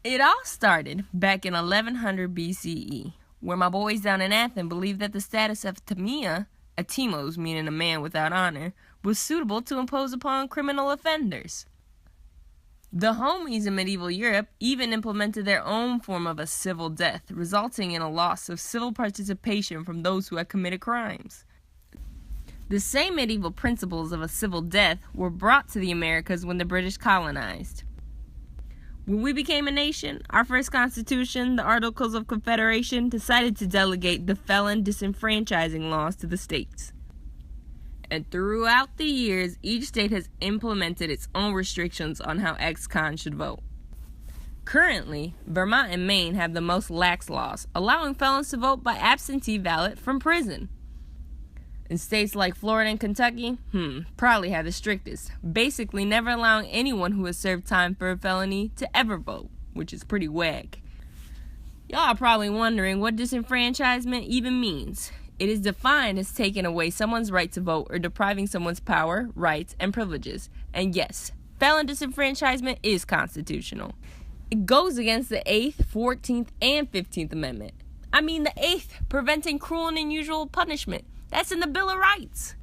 It all started back in 1100 BCE, where my boys down in Athens believed that the status of Timia, a timos meaning a man without honor, was suitable to impose upon criminal offenders. The homies in medieval Europe even implemented their own form of a civil death, resulting in a loss of civil participation from those who had committed crimes. The same medieval principles of a civil death were brought to the Americas when the British colonized. When we became a nation, our first constitution, the Articles of Confederation, decided to delegate the felon disenfranchising laws to the states. And throughout the years, each state has implemented its own restrictions on how ex-cons should vote. Currently, Vermont and Maine have the most lax laws, allowing felons to vote by absentee ballot from prison. And states like Florida and Kentucky, probably have the strictest, basically never allowing anyone who has served time for a felony to ever vote, which is pretty whack. Y'all are probably wondering what disenfranchisement even means. It is defined as taking away someone's right to vote or depriving someone's power, rights, and privileges. And yes, felon disenfranchisement is constitutional. It goes against the 8th, 14th, and 15th Amendment. I mean the 8th, preventing cruel and unusual punishment. That's in the Bill of Rights.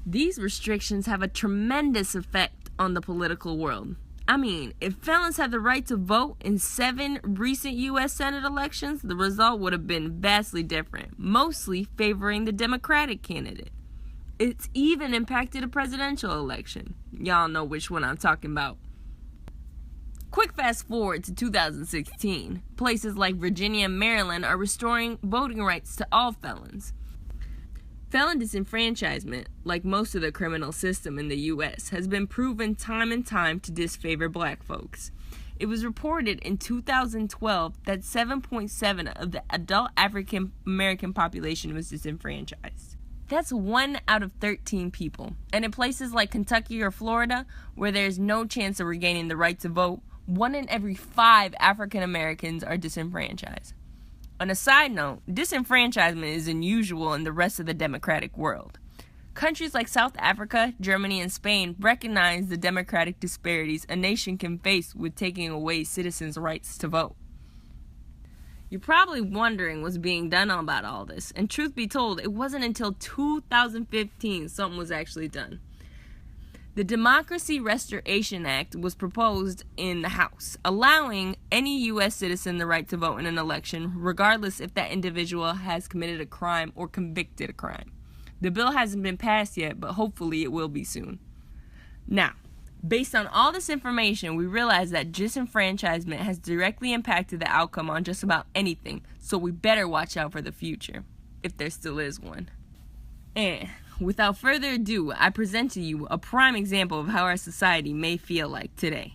These restrictions have a tremendous effect on the political world. I mean, if felons had the right to vote in 7 recent U.S. Senate elections, the result would have been vastly different, mostly favoring the Democratic candidate. It's even impacted a presidential election. Y'all know which one I'm talking about. Quick fast forward to 2016. Places like Virginia and Maryland are restoring voting rights to all felons. Felon disenfranchisement, like most of the criminal system in the U.S., has been proven time and time to disfavor black folks. It was reported in 2012 that 7.7% of the adult African American population was disenfranchised. That's 1 out of 13 people. And in places like Kentucky or Florida, where there's no chance of regaining the right to vote, 1 in every 5 African Americans are disenfranchised. On a side note, disenfranchisement is unusual in the rest of the democratic world. Countries like South Africa, Germany, and Spain recognize the democratic disparities a nation can face with taking away citizens' rights to vote. You're probably wondering what's being done about all this, and truth be told, it wasn't until 2015 something was actually done. The Democracy Restoration Act was proposed in the House, allowing any U.S. citizen the right to vote in an election, regardless if that individual has committed a crime or convicted a crime. The bill hasn't been passed yet, but hopefully it will be soon. Now, based on all this information, we realize that disenfranchisement has directly impacted the outcome on just about anything, so we better watch out for the future, if there still is one. And without further ado, I present to you a prime example of how our society may feel like today.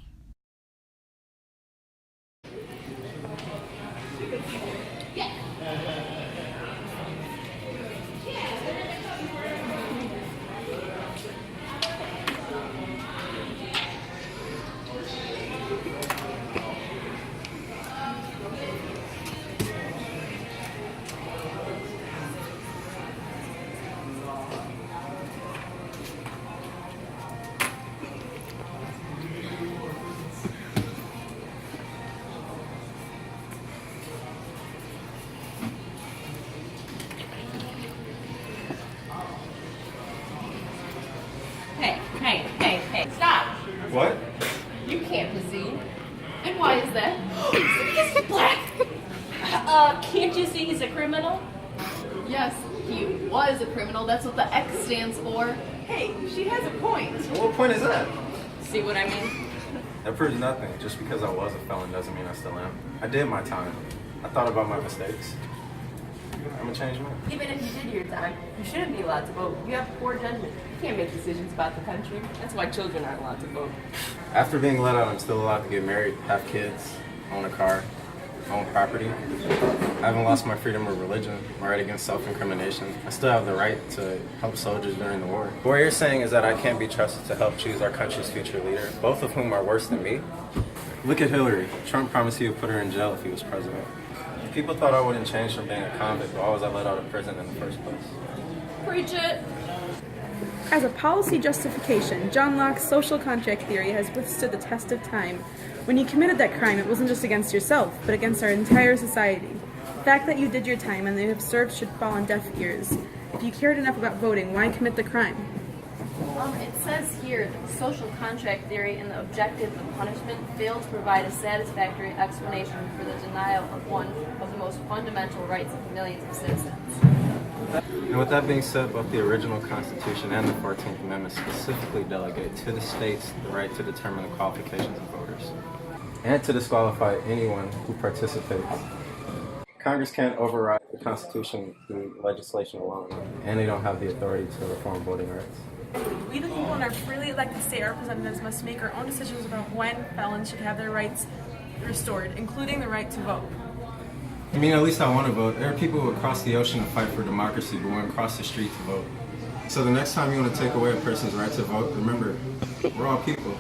Hey, stop! What? You can't proceed. And why is that? Because he's black! Can't you see he's a criminal? Yes, he was a criminal. That's what the X stands for. Hey, she has a point. What point is that? See what I mean? That proves nothing. Just because I was a felon doesn't mean I still am. I did my time. I thought about my mistakes. I'm a changed man. Even if you did your time, you shouldn't be allowed to vote. You have poor judgment. You can't make decisions about the country. That's why children aren't allowed to vote. After being let out, I'm still allowed to get married, have kids, own a car, own property. I haven't lost my freedom of religion, my right against self-incrimination. I still have the right to help soldiers during the war. What you're saying is that I can't be trusted to help choose our country's future leader, both of whom are worse than me. Look at Hillary. Trump promised he would put her in jail if he was president. People thought I wouldn't change from being a convict, but why was I let out of prison in the first place? Preach it. As a policy justification, John Locke's social contract theory has withstood the test of time. When you committed that crime, it wasn't just against yourself, but against our entire society. The fact that you did your time and that you have served should fall on deaf ears. If you cared enough about voting, why commit the crime? It says here that the social contract theory and the objectives of punishment fail to provide a satisfactory explanation for the denial of one of the most fundamental rights of millions of citizens. And with that being said, both the original Constitution and the 14th Amendment specifically delegate to the states the right to determine the qualifications of voters and to disqualify anyone who participates. Congress can't override the Constitution through legislation alone, and they don't have the authority to reform voting rights. We the people in our freely elected state representatives must make our own decisions about when felons should have their rights restored, including the right to vote. I mean, at least I want to vote. There are people who cross the ocean to fight for democracy, but won't cross the street to vote. So the next time you want to take away a person's right to vote, remember, we're all people.